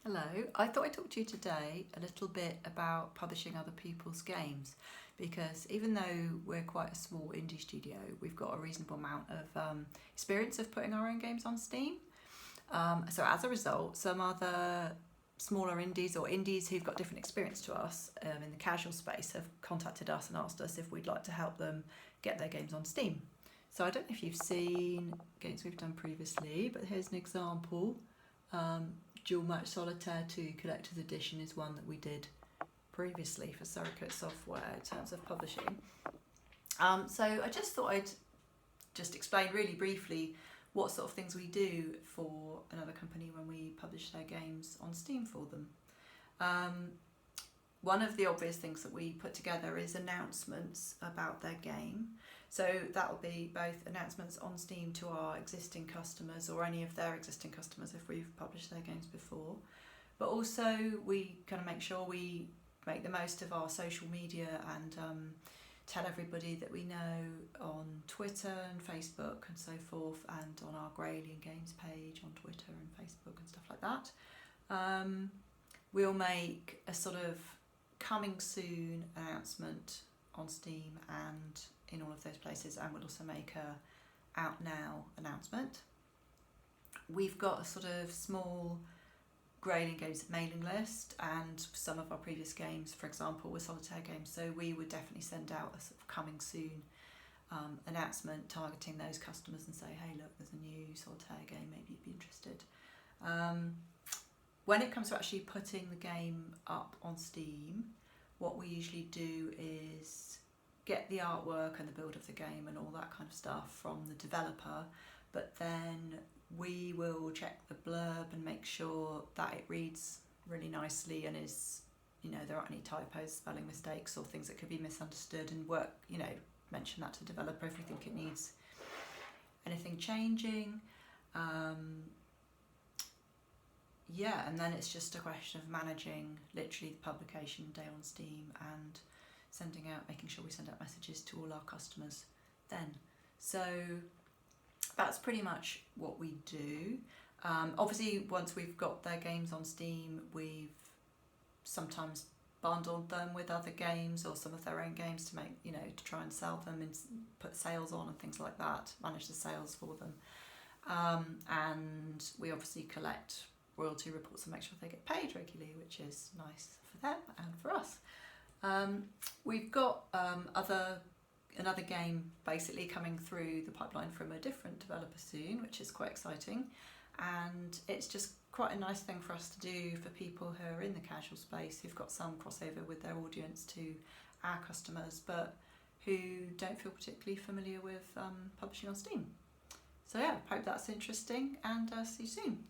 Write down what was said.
Hello, I thought I'd talk to you today a little bit about publishing other people's games, because even though we're quite a small indie studio, we've got a reasonable amount of experience of putting our own games on Steam. So as a result, some other smaller indies or indies who've got different experience to us in the casual space have contacted us and asked us if we'd like to help them get their games on Steam. So I don't know if you've seen games we've done previously, but here's an example. Dual Match Solitaire 2 Collector's Edition is one that we did previously for Surrogate Software in terms of publishing. So I just thought I'd just explain really briefly what sort of things we do for another company when we publish their games on Steam for them. One of the obvious things that we put together is announcements about their game. So that will be both announcements on Steam to our existing customers or any of their existing customers if we've published their games before. But also we kind of make sure we make the most of our social media and tell everybody that we know on Twitter and Facebook and so forth, and on our Graylian Games page on Twitter and Facebook and stuff like that. We'll make a sort of coming soon announcement on Steam and in all of those places, and we'll also make a out now announcement. We've got a sort of small Graylian Games mailing list, and some of our previous games, for example, were solitaire games, so we would definitely send out a sort of coming soon announcement targeting those customers and say, hey look, there's a new solitaire game, maybe you'd be interested. When it comes to actually putting the game up on Steam, what we usually do is get the artwork and the build of the game and all that kind of stuff from the developer, but then we will check the blurb and make sure that it reads really nicely and is, there aren't any typos, spelling mistakes or things that could be misunderstood, and mention that to the developer if we think it needs anything changing. And then it's just a question of managing literally the publication day on Steam and making sure we send out messages to all our customers then. So that's pretty much what we do. Obviously, once we've got their games on Steam, we've sometimes bundled them with other games or some of their own games to make, to try and sell them and put sales on and things like that, manage the sales for them. And we obviously collect royalty reports and make sure they get paid regularly, which is nice for them and for us. We've got another game basically coming through the pipeline from a different developer soon, which is quite exciting, and it's just quite a nice thing for us to do for people who are in the casual space, who've got some crossover with their audience to our customers, but who don't feel particularly familiar with publishing on Steam. So yeah, hope that's interesting, and see you soon.